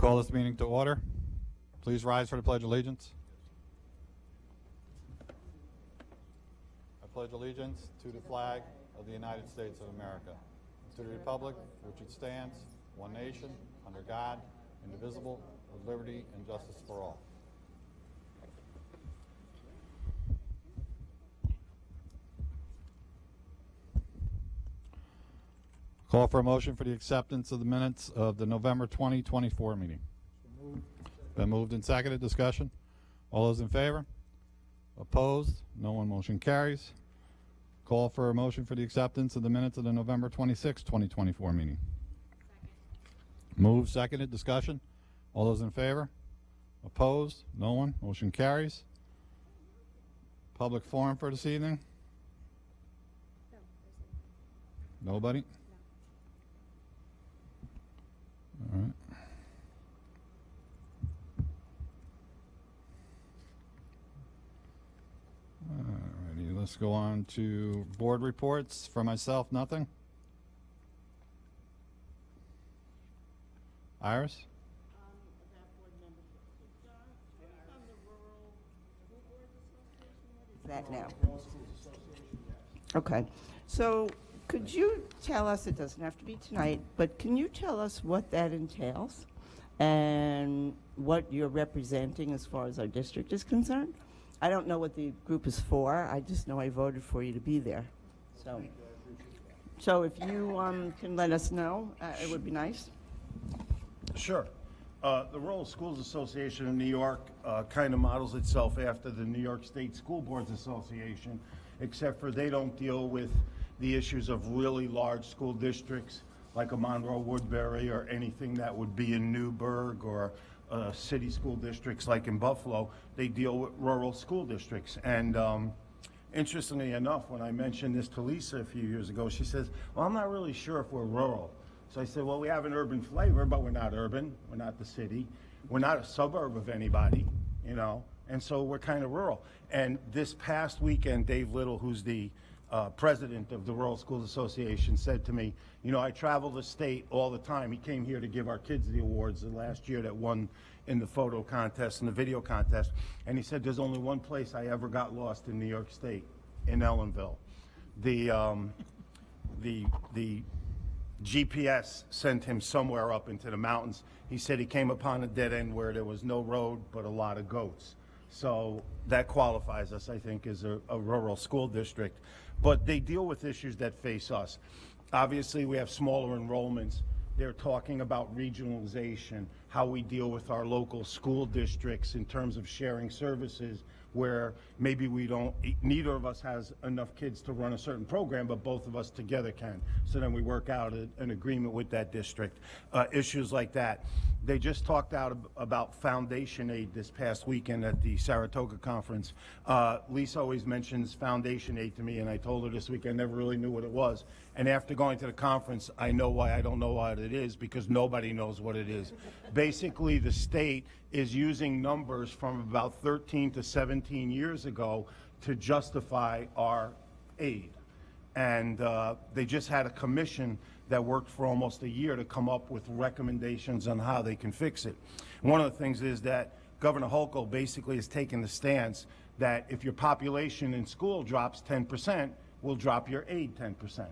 Call this meeting to order. Please rise for the Pledge of Allegiance. I pledge allegiance to the flag of the United States of America, to the republic for which it stands, one nation, under God, indivisible, with liberty and justice for all. Call for a motion for the acceptance of the minutes of the November 2024 meeting. Been moved and seconded. Discussion. All those in favor? Opposed? No one. Motion carries. Call for a motion for the acceptance of the minutes of the November 26, 2024 meeting. Moved, seconded. Discussion. All those in favor? Opposed? No one. Motion carries. Public forum for this evening? Nobody? All right. Alrighty, let's go on to board reports. For myself, nothing. Iris? That now. Okay. So could you tell us, it doesn't have to be tonight, but can you tell us what that entails and what you're representing as far as our district is concerned? I don't know what the group is for. I just know I voted for you to be there. So if you can let us know, it would be nice. Sure. The Rural Schools Association of New York kind of models itself after the New York State School Boards Association, except for they don't deal with the issues of really large school districts like a Monroe-Woodbury or anything that would be in Newburgh or city school districts like in Buffalo. They deal with rural school districts. And interestingly enough, when I mentioned this to Lisa a few years ago, she says, well, I'm not really sure if we're rural. So I said, well, we have an urban flavor, but we're not urban. We're not the city. We're not a suburb of anybody, you know, and so we're kind of rural. And this past weekend, Dave Little, who's the president of the Rural Schools Association, said to me, you know, I travel the state all the time. He came here to give our kids the awards the last year that won in the photo contest and the video contest. And he said, there's only one place I ever got lost in New York State, in Ellenville. The GPS sent him somewhere up into the mountains. He said he came upon a dead end where there was no road but a lot of goats. So that qualifies us, I think, as a rural school district. But they deal with issues that face us. Obviously, we have smaller enrollments. They're talking about regionalization, how we deal with our local school districts in terms of sharing services, where maybe we don't, neither of us has enough kids to run a certain program, but both of us together can. So then we work out an agreement with that district. Issues like that. They just talked out about foundation aid this past weekend at the Saratoga conference. Lisa always mentions foundation aid to me, and I told her this week I never really knew what it was. And after going to the conference, I know why I don't know what it is, because nobody knows what it is. Basically, the state is using numbers from about 13 to 17 years ago to justify our aid. And they just had a commission that worked for almost a year to come up with recommendations on how they can fix it. One of the things is that Governor Hochul basically has taken the stance that if your population in school drops 10%, we'll drop your aid 10%.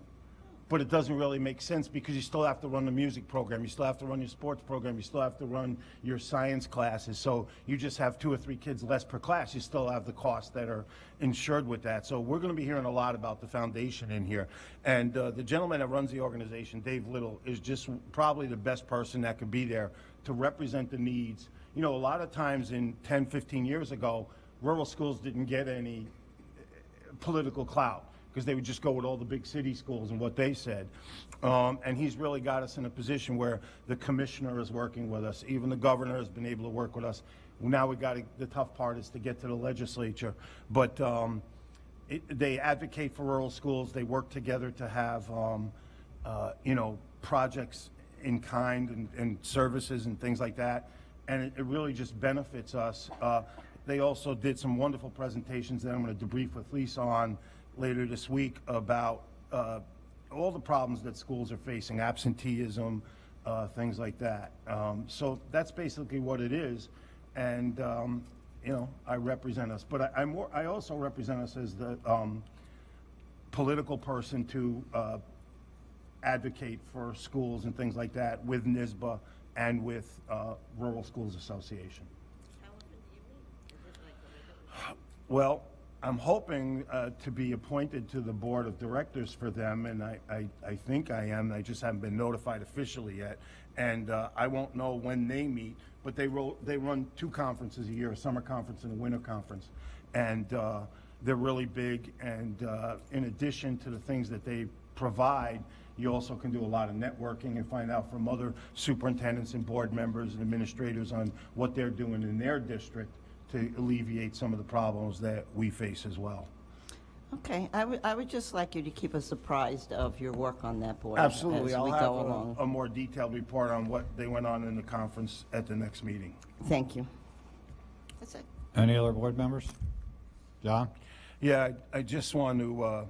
But it doesn't really make sense, because you still have to run the music program, you still have to run your sports program, you still have to run your science classes. So you just have 2 or 3 kids less per class. You still have the costs that are insured with that. So we're going to be hearing a lot about the foundation in here. And the gentleman that runs the organization, Dave Little, is just probably the best person that could be there to represent the needs. You know, a lot of times in 10, 15 years ago, rural schools didn't get any political clout, because they would just go with all the big city schools and what they said. And he's really got us in a position where the commissioner is working with us. Even the governor has been able to work with us. Now we got the tough part is to get to the legislature. But they advocate for rural schools. They work together to have, you know, projects in kind and services and things like that. And it really just benefits us. They also did some wonderful presentations that I'm going to debrief with Lisa on later this week about all the problems that schools are facing: absenteeism, things like that. So that's basically what it is, and I represent us. But I also represent us as the political person to advocate for schools and things like that with NISBA and with Rural Schools Association. How often do you meet? Is it like a regular? Well, I'm hoping to be appointed to the board of directors for them, and I think I am. I just haven't been notified officially yet, and I won't know when they meet, but they run 2 conferences a year, a summer conference and a winter conference, and they're really big, and in addition to the things that they provide, you also can do a lot of networking and find out from other superintendents and board members and administrators on what they're doing in their district to alleviate some of the problems that we face as well. Okay, I would just like you to keep us apprised of your work on that board Absolutely. as I'll we have go along. a more detailed report on what they went on in the conference at the next meeting. Thank you. That's it. Any other board members? John? Yeah, I just want to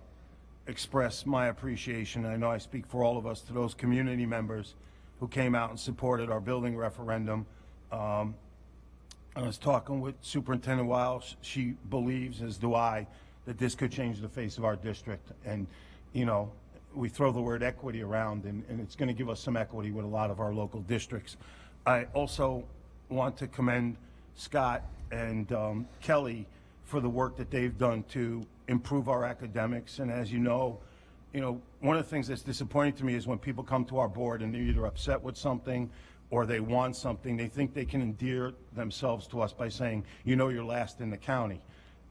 express my appreciation. I know I speak for all of us, to those community members who came out and supported our building referendum. I was talking with Superintendent Wiles. She believes, as do I, that this could change the face of our district. And, we throw the word equity around, and it's going to give us some equity with a lot of our local districts. I also want to commend Scott and Kelly for the work that they've done to improve our academics. And as you know, one of the things that's disappointing to me is when people come to our board and they're either upset with something or they want something, they think they can endear themselves to us by saying, you're last in the county.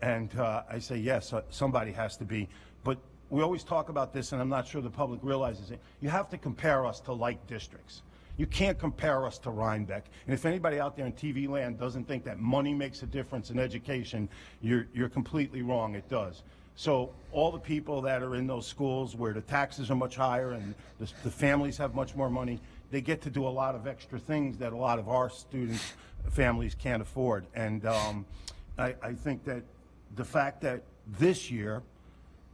And I say, yes, somebody has to be. But we always talk about this, and I'm not sure the public realizes it. You have to compare us to like districts. You can't compare us to Rhinebeck. And if anybody out there in TV land doesn't think that money makes a difference in education, you're completely wrong. It does. So all the people that are in those schools where the taxes are much higher and the families have much more money, they get to do a lot of extra things that a lot of our students' families can't afford. And I think that the fact that this year,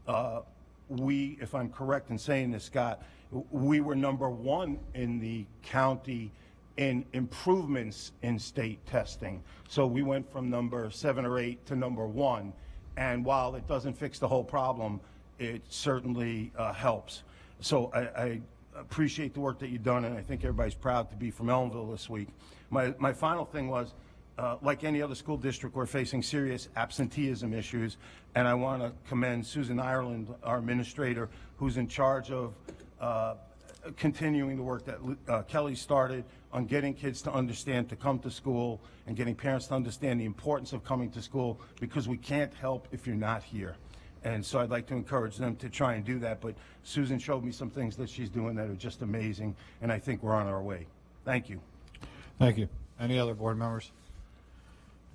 if I'm correct in saying this, Scott, we were #1 in the county in improvements in state testing. So we went from number 7 or 8 to #1. And while it doesn't fix the whole problem, it certainly helps. So I appreciate the work that you've done, and I think everybody's proud to be from Ellenville this week. My final thing was, like any other school district, we're facing serious absenteeism issues, and I want to commend Susan Ireland, our administrator, who's in charge of continuing the work that Kelly started on getting kids to understand to come to school and getting parents to understand the importance of coming to school, because we can't help if you're not here. And so I'd like to encourage them to try and do that. But Susan showed me some things that she's doing that are just amazing, and I think we're on our way. Thank you. Thank you. Any other board members?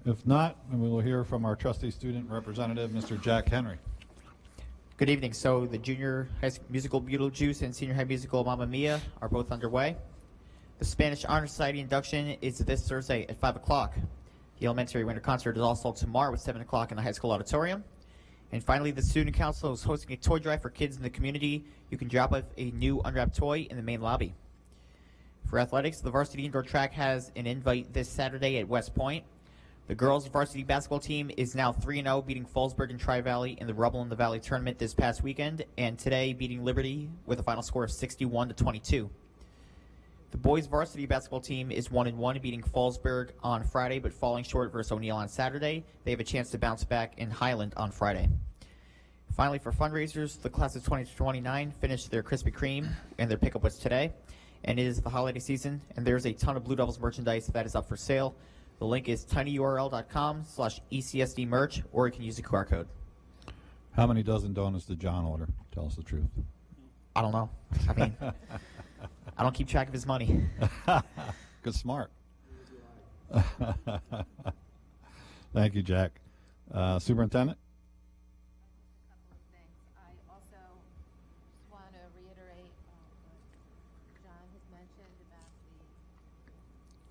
If not, then we will hear from our trustee student representative, Mr. Jack Henry. Good evening. So the junior high school musical Beetlejuice and senior high musical Mamma Mia are both underway. The Spanish Honor Society induction is this Thursday at 5 o'clock. The elementary winter concert is also tomorrow at 7 o'clock in the high school auditorium. And finally, the student council is hosting a toy drive for kids in the community. You can drop off a new unwrapped toy in the main lobby. For athletics, the varsity indoor track has an invite this Saturday at West Point. The girls' varsity basketball team is now 3-0, beating Fallsburg and Tri-Valley in the Rubble in the Valley tournament this past weekend, and today beating Liberty with a final score of 61-22. The boys' varsity basketball team is 1-1, beating Fallsburg on Friday, but falling short versus O'Neill on Saturday. They have a chance to bounce back in Highland on Friday. Finally, for fundraisers, the class of 2029 finished their Krispy Kreme and their pickup was today, and it is the holiday season, and there's a ton of Blue Devils merchandise that is up for sale. The link is tinyurl.com/ECSD merch, or you can use the QR code. How many dozen donuts did John order? Tell us the truth. I don't know. I mean, I don't keep track of his money. Good, smart. Thank you, Jack. Superintendent? A couple of things. I also just want to reiterate what John has mentioned about the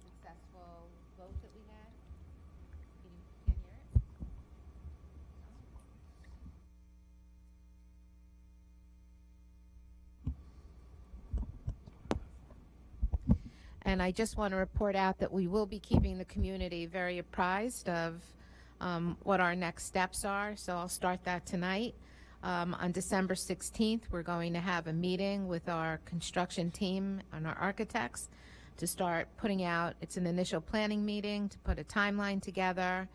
successful vote that we had. Can you hear it? And I just want to report out that we will be keeping the community very apprised of what our next steps are. So I'll start that tonight. On December 16th, we're going to have a meeting with our construction team and our architects to start putting out, it's an initial planning meeting to put a timeline together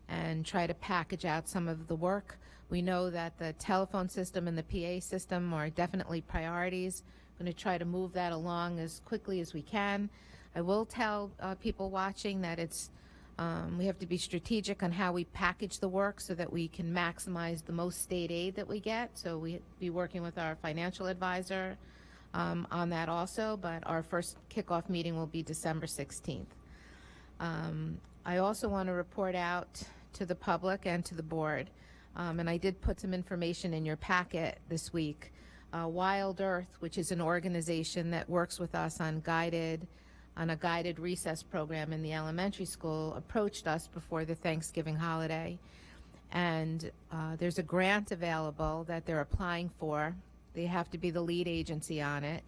and try to package out some of the work. We know that the telephone system and the PA system are definitely priorities. Going to try to move that along as quickly as we can. I will tell people watching that it's we have to be strategic on how we package the work so that we can maximize the most state aid that we get. So we be working with our financial advisor on that also, but our first kickoff meeting will be December 16th. I also want to report out to the public and to the board, and I did put some information in your packet this week. Wild Earth, which is an organization that works with us on a guided recess program in the elementary school, approached us before the Thanksgiving holiday. And there's a grant available that they're applying for. They have to be the lead agency on it,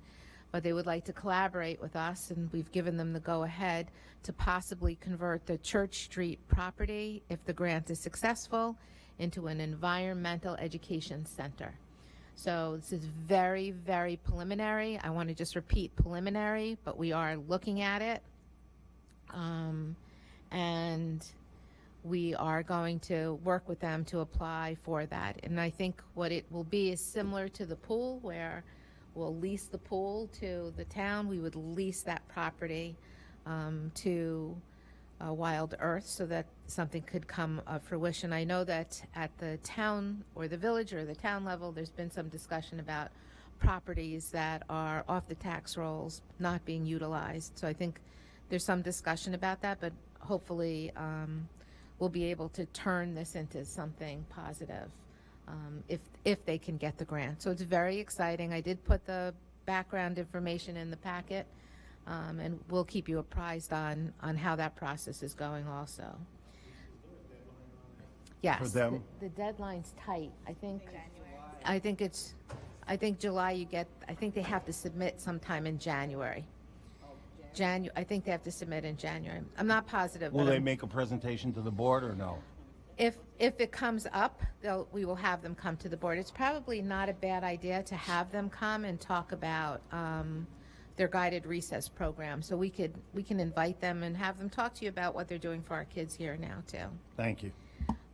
but they would like to collaborate with us, and we've given them the go-ahead to possibly convert the Church Street property, if the grant is successful, into an environmental education center. So this is very, very preliminary. I want to just repeat preliminary, but we are looking at it. And we are going to work with them to apply for that. And I think what it will be is similar to the pool, where we'll lease the pool to the town. We would lease that property to Wild Earth so that something could come of fruition. I know that at the town or the village or the town level, there's been some discussion about properties that are off the tax rolls not being utilized. So I think there's some discussion about that, but hopefully we'll be able to turn this into something positive if they can get the grant. So it's very exciting. I did put the background information in the packet. And we'll keep you apprised on how that process is going also. Yes. For them? The deadline's tight. I think July I think they have to submit sometime in January. I think they have to submit in January. I'm not positive. Will they make a presentation to the board or no? If it comes up, we will have them come to the board. It's probably not a bad idea to have them come and talk about their guided recess program. So we can invite them and have them talk to you about what they're doing for our kids here now too. Thank you.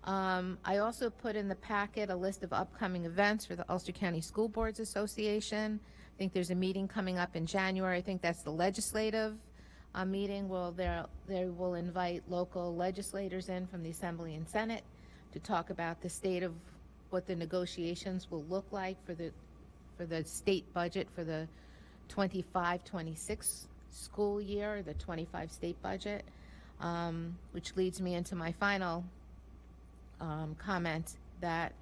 I also put in the packet a list of upcoming events for the Ulster County School Boards Association. I think there's a meeting coming up in January. I think that's the legislative meeting. They will invite local legislators in from the Assembly and Senate to talk about the state of what the negotiations will look like for the state budget for the 25-26 school year, the 25 state budget, which leads me into my final comment that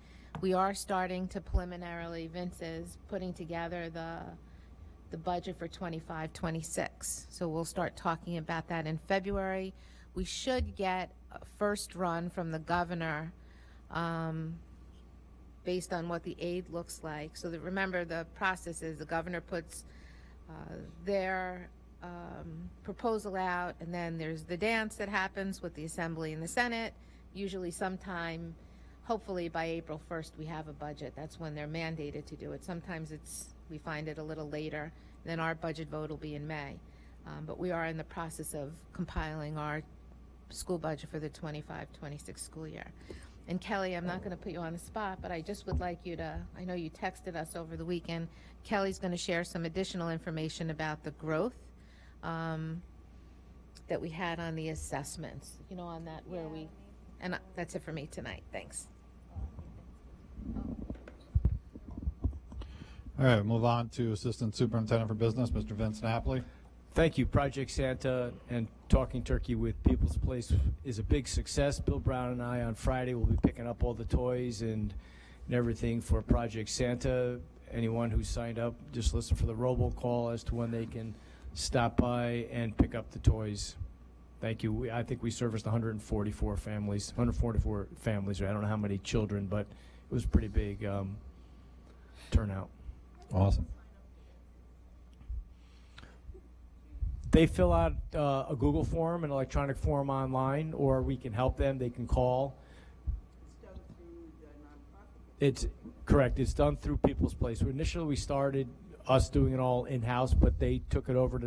we are starting to preliminarily, Vince is putting together the budget for 25-26. So we'll start talking about that in February. We should get a first run from the governor based on what the aid looks like. So that, remember, the process is the governor puts their proposal out, and then there's the dance that happens with the Assembly and the Senate. Usually sometime, hopefully by April 1st, we have a budget. That's when they're mandated to do it. Sometimes we find it a little later. Then our budget vote will be in May. But we are in the process of compiling our school budget for the 25-26 school year. And Kelly, I'm not going to put you on the spot, but I just would like you to, I know you texted us over the weekend. Kelly's going to share some additional information about the growth that we had on the assessments, on that where we, and that's it for me tonight. Thanks. All right, move on to Assistant Superintendent for Business, Mr. Vince Napoli. Thank you. Project Santa and Talking Turkey with People's Place is a big success. Bill Brown and I on Friday will be picking up all the toys and everything for Project Santa. Anyone who signed up, just listen for the robocall as to when they can stop by and pick up the toys. Thank you. I think we serviced 144 families. I don't know how many children, but it was a pretty big turnout. Awesome. They fill out a Google form, an electronic form online, or we can help them. They can call. It's done through the nonprofit. It's correct. It's done through People's Place. Initially, we started us doing it all in-house, but they took it over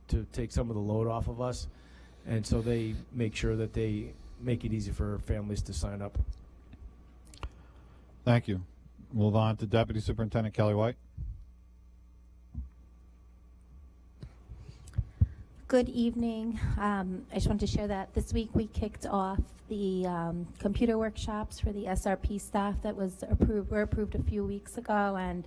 to take some of the load off of us, and so they make sure that they make it easy for families to sign up. Thank you. Move on to Deputy Superintendent Kelly White. Good evening. I just wanted to share that this week we kicked off the computer workshops for the SRP staff that were approved a few weeks ago, and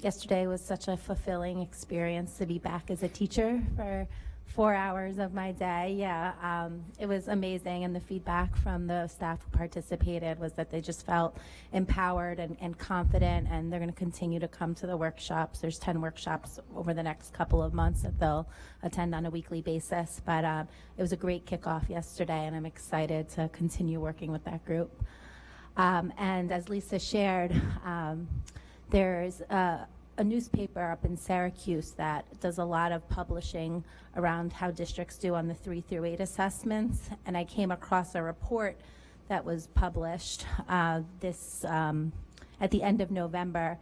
yesterday was such a fulfilling experience to be back as a teacher for 4 hours of my day. Yeah, it was amazing, and the feedback from the staff who participated was that they just felt empowered and confident, and they're going to continue to come to the workshops. There's 10 workshops over the next couple of months that they'll attend on a weekly basis, but it was a great kickoff yesterday, and I'm excited to continue working with that group. And as Lisa shared, there's a newspaper up in Syracuse that does a lot of publishing around how districts do on the 3 through 8 assessments, and I came across a report that was published at the end of November,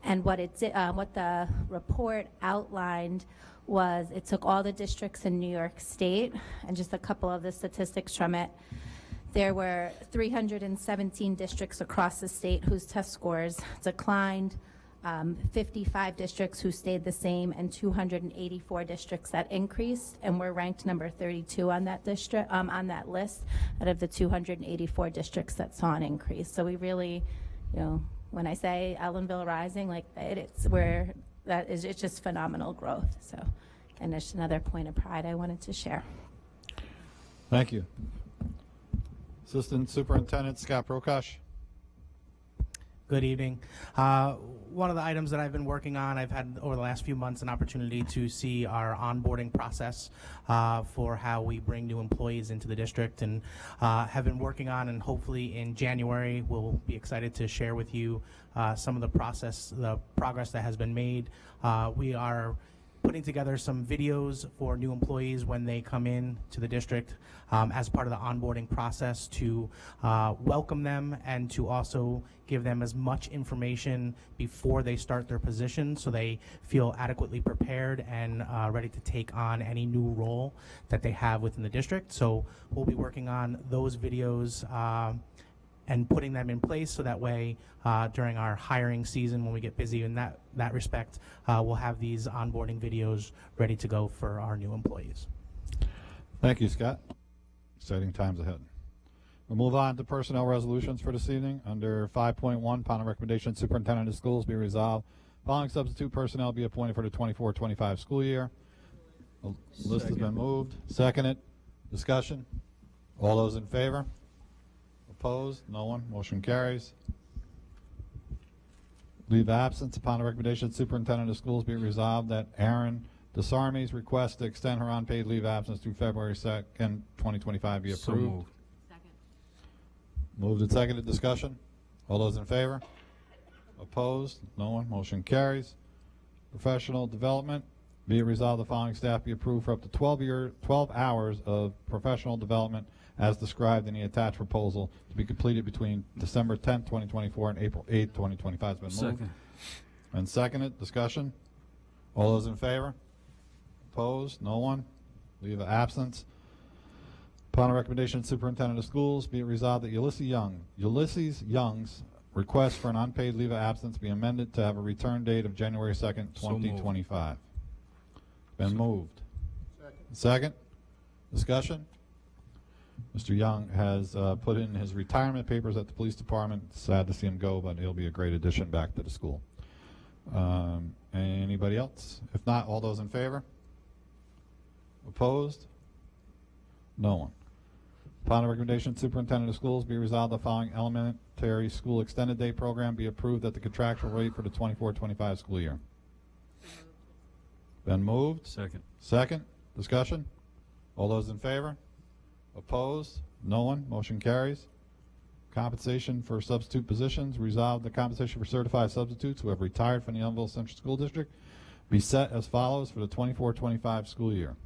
and what the report outlined was it took all the districts in New York State and just a couple of the statistics from it. There were 317 districts across the state whose test scores declined, 55 districts who stayed the same, and 284 districts that increased, and we're ranked number 32 on that on that list out of the 284 districts that saw an increase. So we really, when I say Ellenville Rising, like it's just phenomenal growth. So, and there's another point of pride I wanted to share. Thank you. Assistant Superintendent Scott Prokosh. Good evening. One of the items that I've been working on, I've had over the last few months an opportunity to see our onboarding process for how we bring new employees into the district, and have been working on, and hopefully in January we'll be excited to share with you some of the progress that has been made. We are putting together some videos for new employees when they come in to the district as part of the onboarding process to welcome them and to also give them as much information before they start their position so they feel adequately prepared and ready to take on any new role that they have within the district. So we'll be working on those videos and putting them in place so that way during our hiring season, when we get busy in that respect, we'll have these onboarding videos ready to go for our new employees. Thank you, Scott. Exciting times ahead. We'll move on to personnel resolutions for this evening. Under 5.1, upon the recommendation of Superintendent of Schools, be resolved following substitute personnel be appointed for the 24-25 school year. The list has been moved. Seconded. Discussion. All those in favor? Opposed? No one. Motion carries. Leave of absence. Upon the recommendation of Superintendent of Schools, be resolved that Aaron DeSarmi's request to extend her unpaid leave of absence through February 2nd, 2025 be approved. So moved. Second. Moved and seconded. Discussion. All those in favor? Opposed? No one. Motion carries. Professional development. Be it resolved the following staff be approved for up to 12 hours of professional development as described in the attached proposal to be completed between December 10th, 2024 and April 8th, 2025 has been moved. Second. And seconded. Discussion. All those in favor? Opposed? No one. Leave of absence. Upon the recommendation of Superintendent of Schools, be it resolved that Ulysses Young's request for an unpaid leave of absence be amended to have a return date of January 2nd, So moved. 2025. Been moved. Second. Discussion. Mr. Young has put in his retirement papers at the police department. Sad to see him go, but he'll be a great addition back to the school. Anybody else? If not, all those in favor? Opposed? No one. Upon the recommendation of Superintendent of Schools, be resolved the following elementary school extended day program be approved at the contractual rate for the 24-25 school year. Been moved. Second. Second. Discussion. All those in favor? Opposed? No one. Motion carries. Compensation for substitute positions. Resolved the compensation for certified substitutes who have retired from the Ellenville Central School District be set as follows for the 24-25 school year.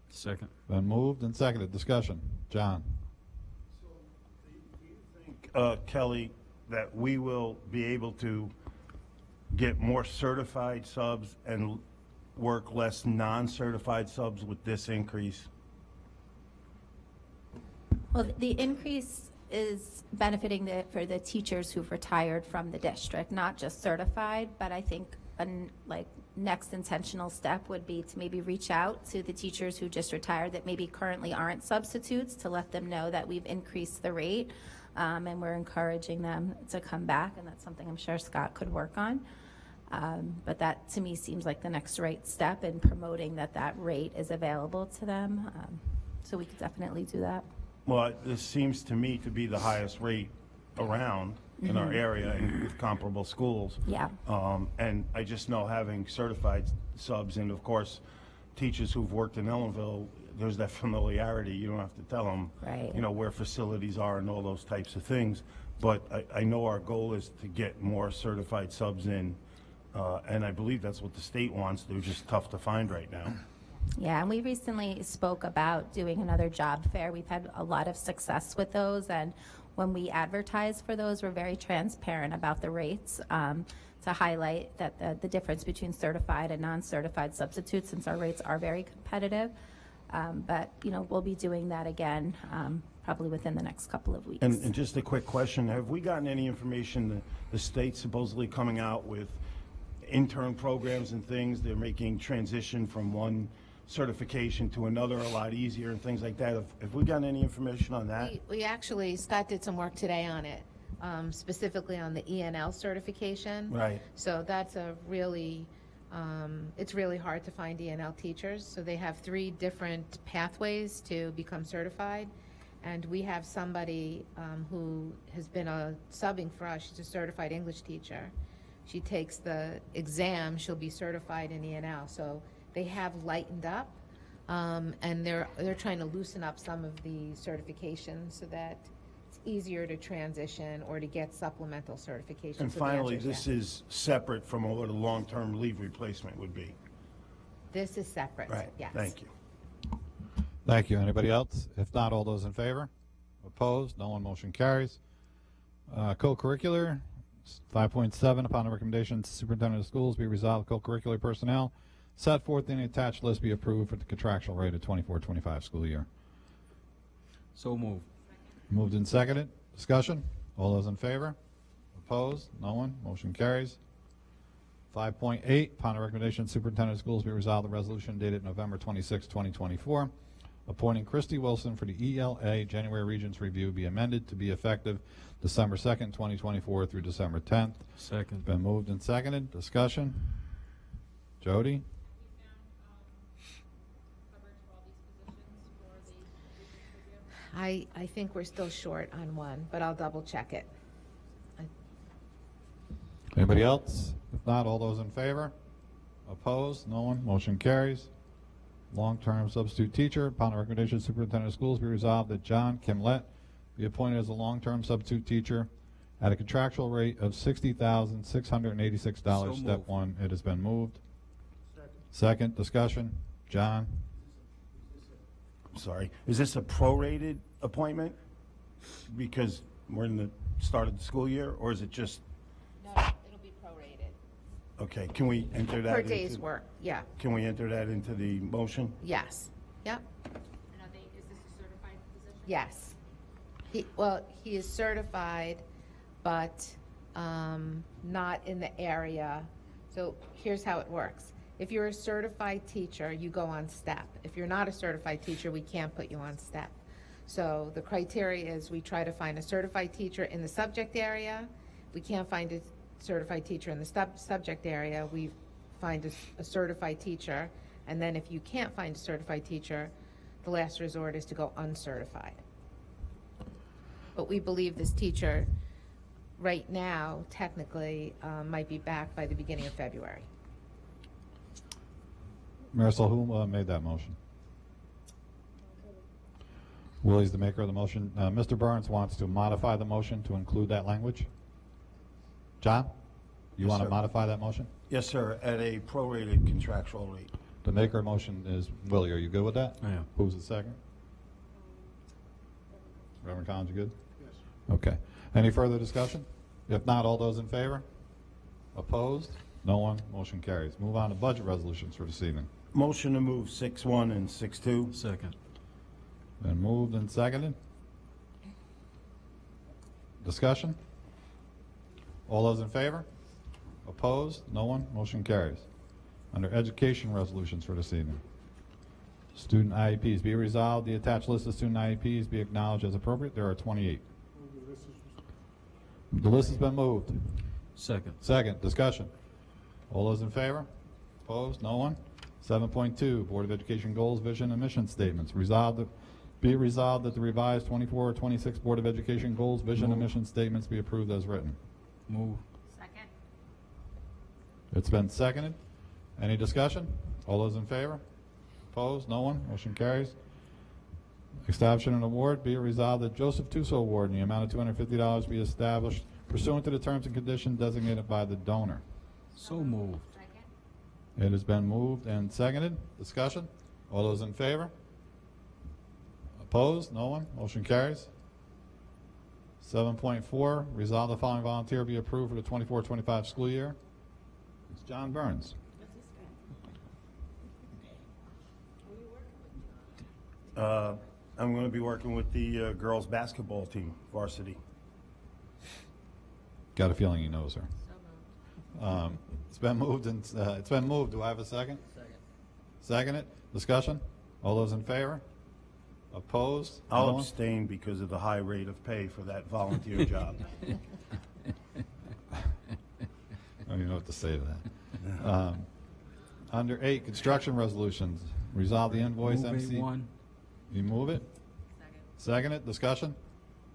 Second. Been moved and seconded. Discussion. John? Kelly, that we will be able to get more certified subs and work less non-certified subs with this increase? Well, the increase is benefiting for the teachers who've retired from the district, not just certified, but I think next intentional step would be to maybe reach out to the teachers who just retired that maybe currently aren't substitutes to let them know that we've increased the rate, and we're encouraging them to come back, and that's something I'm sure Scott could work on. But that to me seems like the next right step in promoting that rate is available to them. So we could definitely do that. Well, this seems to me to be the highest rate around in our area and with comparable schools. Yeah. And I just know having certified subs, and of course, teachers who've worked in Ellenville, there's that familiarity. You don't have to tell them, Right. you know, where facilities are and all those types of things. But I know our goal is to get more certified subs in, and I believe that's what the state wants. They're just tough to find right now. Yeah, and we recently spoke about doing another job fair. We've had a lot of success with those, and when we advertise for those, we're very transparent about the rates to highlight that the difference between certified and non-certified substitutes, since our rates are very competitive. But, you know, we'll be doing that again probably within the next couple of weeks. And just a quick question, have we gotten any information that the state's supposedly coming out with intern programs and things? They're making transition from one certification to another a lot easier and things like that. Have we gotten any information on that? We actually, Scott did some work today on it, specifically on the ENL certification. Right. So that's a really, it's really hard to find ENL teachers. So they have 3 different pathways to become certified. And we have somebody who has been subbing for us. She's a certified English teacher. She takes the exam, she'll be certified in ENL. So they have lightened up, and they're trying to loosen up some of the certifications so that it's easier to transition or to get supplemental certifications. And So the finally, answer is this yes. is separate from what a long-term leave replacement would be. This is separate. Right. Yes. Thank you. Thank you. Anybody else? If not, all those in favor? Opposed? No one. Motion carries. Co-curricular, 5.7, upon the recommendation of the superintendent of schools, be resolved co-curricular personnel set forth in the attached list be approved for the contractual rate of 24-25 school year. So moved. Moved and seconded. Discussion? All those in favor? Opposed? No one. Motion carries. 5.8, upon the recommendation of the superintendent of schools, be resolved the resolution dated November 26, 2024, appointing Christy Wilson for the ELA January Regents Review be amended to be effective December 2nd, 2024 through December 10th. Second. Been moved and seconded. Discussion? Jody? I think we're still short on one, but I'll double check it. Anybody else? If not, all those in favor? Opposed? No one. Motion carries. Long-term substitute teacher, upon the recommendation of the superintendent of schools, be resolved that John Kimlett be appointed as a long-term substitute teacher at a contractual rate of $60,686. So Step moved. 1. It has been moved. Second. Discussion. John? Sorry. Is this a prorated appointment because we're in the start of the school year, or is it just, No, it'll be prorated. okay, can we enter that? Per day's into- work, yeah, Can we enter that into the motion? yes, yep, And is this a certified position? yes. He is certified, but not in the area. So here's how it works. If you're a certified teacher, you go on STEP. If you're not a certified teacher, we can't put you on STEP. So the criteria is we try to find a certified teacher in the subject area. If we can't find a certified teacher in the subject area, we find a certified teacher. And then if you can't find a certified teacher, the last resort is to go uncertified. But we believe this teacher, right now, technically, might be back by the beginning of February. Marisol, who made that motion? Willie's the maker of the motion. Mr. Burns wants to modify the motion to include that language. John, you Yes, want to sir. modify that motion? Yes, sir, at a prorated contractual rate. The maker of motion is Willie. Are you good with that? I am. Who's the second? Reverend Collins, you good? Yes. Okay. Any further discussion? If not, all those in favor? Opposed? No one. Motion carries. Move on to budget resolutions for this evening. Motion to move 6-1 and 6-2. Second. Been moved and seconded. Discussion? All those in favor? Opposed? No one. Motion carries. Under education resolutions for this evening. Student IEPs. Be resolved, the attached list of student IEPs be acknowledged as appropriate. There are 28. The list has been moved. Second. Second. Discussion. All those in favor? Opposed? No one. 7.2, Board of Education goals, vision, and mission statements. Be it resolved that the revised 24-26 Board of Education goals, vision, and mission statements be approved as written. Move. Second. It's been seconded. Any discussion? All those in favor? Opposed? No one. Motion carries. Establishing an award. Be it resolved that Joseph Tuso Award in the amount of $250 be established pursuant to the terms and conditions designated by the donor. So moved. Second. It has been moved and seconded. Discussion? All those in favor? Opposed? No one. Motion carries. 7.4, resolve the following volunteer be approved for the 24-25 school year. It's John Burns. I'm going to be working with the girls basketball team, varsity. Got a feeling he knows her. It's been moved and it's been moved. Do I have a second? Second. Second it. Discussion. All those in favor? Opposed? I'll No one? abstain because of the high rate of pay for that volunteer job. I don't even know what to say to that. Under 8, construction resolutions. Resolve the invoice Move MC. 8-1. You move it? Second it. Discussion.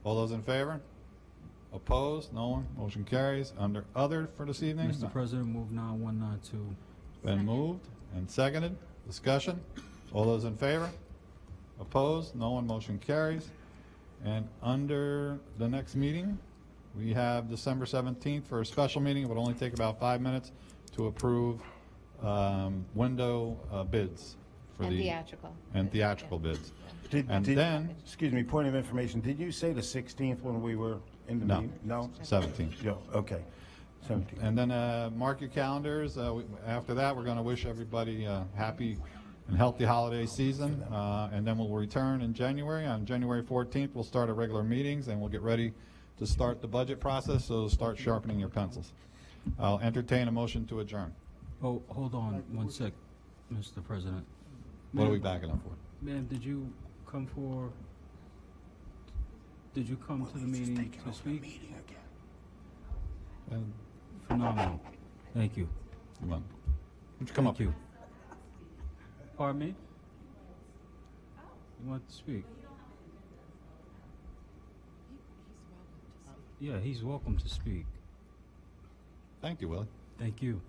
All those in favor? Opposed? No one. Motion carries. Under other for this evening. Mr. President, move 9192. Been moved and seconded. Discussion. All those in favor? Opposed? No one. Motion carries. And under the next meeting, we have December 17th for a special meeting. It would only take about 5 minutes to approve window bids for And the theatrical. and theatrical bids. And Did- then excuse me, point of information, did you say the 16th when we were in the No. meeting? No? 17th. Yeah, okay, 17th. And then mark your calendars. After that, we're going to wish everybody a happy and healthy holiday season. And then we'll return in January. On January 14th, we'll start our regular meetings, and we'll get ready to start the budget process, so start sharpening your pencils. I'll entertain a motion to adjourn. Oh, hold on 1 sec, Mr. President. What are we backing up for? Ma'am, did you come to the meeting to speak? And Phenomenal. Thank you. come on. Why don't you come Thank up? you. Pardon me? You want to speak? Yeah, he's welcome to speak. Thank you, Willie. Thank you.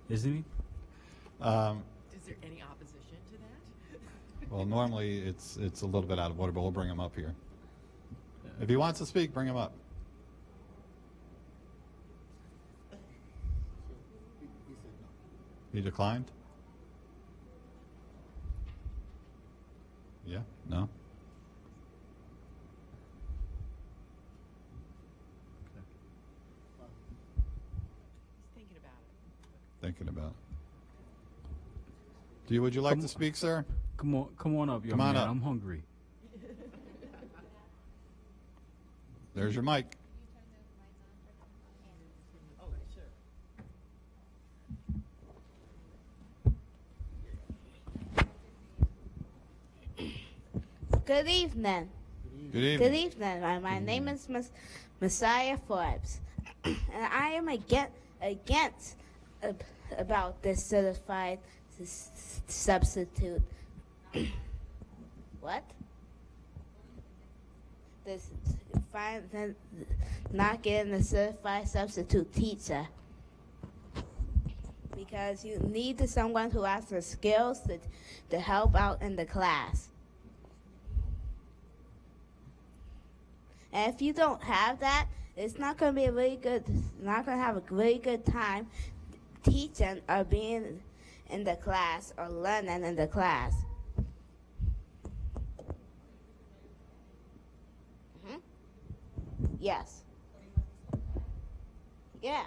Isn't he? Is there any opposition to that? Well, normally it's a little bit out of order, but we'll bring him up here. If he wants to speak, bring him up. He declined? Yeah? No? He's thinking about it. Thinking about it. Would you like to speak, sir? Come on up, young Come on man. up. I'm hungry. There's your mic. Oh, sure. Good evening. Good evening. Good evening. My name is Messiah Forbes, and I am against about this certified substitute. What? This not getting a certified substitute teacher because you need someone who has the skills to help out in the class. And if you don't have that, it's not going to be not going to have a really good time teaching or being in the class or learning in the class. Mhm. Yes. Yeah.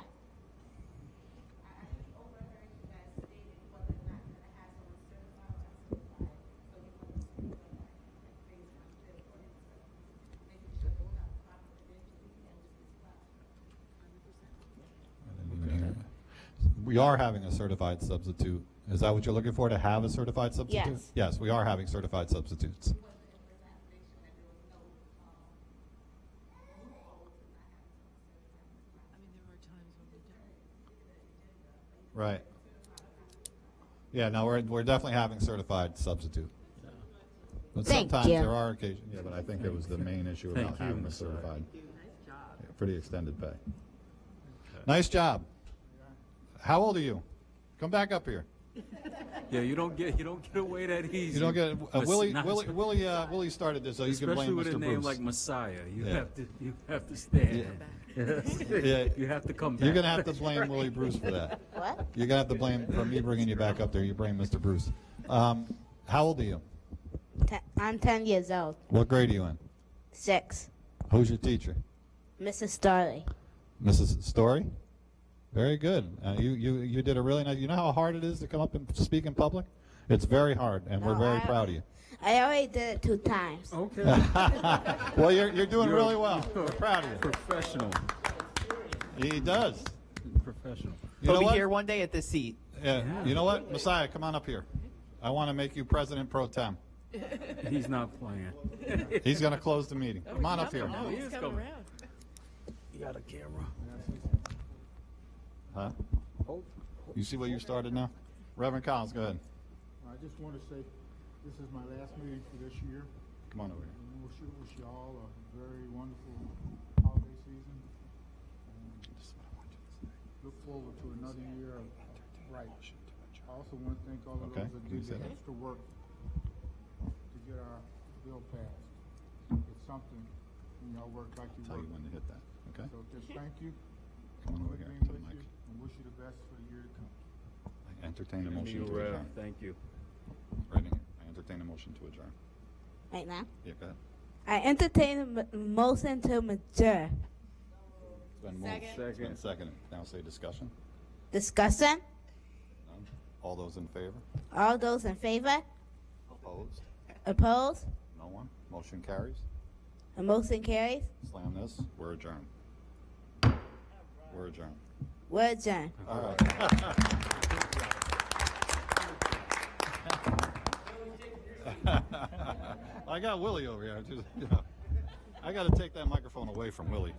We are having a certified substitute. Is that what you're looking for, to have a certified substitute? Yes. Yes, we are having certified substitutes. Right. Yeah, no, we're definitely having certified substitute. But Thank sometimes you. there are occasions. Yeah, but I think it was the main issue about having a certified for the extended pay. Nice job. How old are you? Come back up here. Yeah, you don't get away that easy. You don't get Mas- Willie started this, so you can blame Especially with Mr. a name Bruce. like Messiah, you Yeah. have to stand. Yeah. You have to come back. You're gonna have to blame Willie Bruce for that. What? You're gonna have to blame for me bringing you back up there. You blame Mr. Bruce. How old are you? I'm 10 years old. What grade are you in? 6. Who's your teacher? Mrs. Story. Mrs. Story? Very good. You did a really nice. You know how hard it is to come up and speak in public? It's very hard, and we're No, very proud of you. I already did it 2 times. Okay. Well, you're doing really well. We're proud of you. Professional. He does. Professional. You He'll know be what? here one day at this seat. Yeah. You know what, Messiah, come on up here. I want to make you President Pro Tem. He's not playing. He's going to close the meeting. Come on up here. Oh, He he's is coming coming. around. You got a camera. Huh? You see what you started now? Reverend Collins, go ahead. I just want to say this is my last meeting for this year. Come on over here. And wish you all a very wonderful holiday season. And look forward to another year of right. I also want to thank all of Okay, those that can you did say the that? extra work to get our bill passed. It's something when y'all work like you Tell work. you when to hit that, okay? So just thank you. Come on over here Being to the with mic. you, and wish you the best for the year to come. I entertain a motion to adjourn. Thank you. Right in here. I entertain a motion to adjourn. Right now. Yeah, go ahead. I entertain a motion to adjourn. It's been moved. It's been seconded. Now say discussion. Discussion. None. All those in favor? All those in favor? Opposed? Opposed? No one? Motion carries. A motion carries. Slam this. We're adjourned. We're adjourned. We're adjourned. All right. I got Willie over here. I got to take that microphone away from Willie.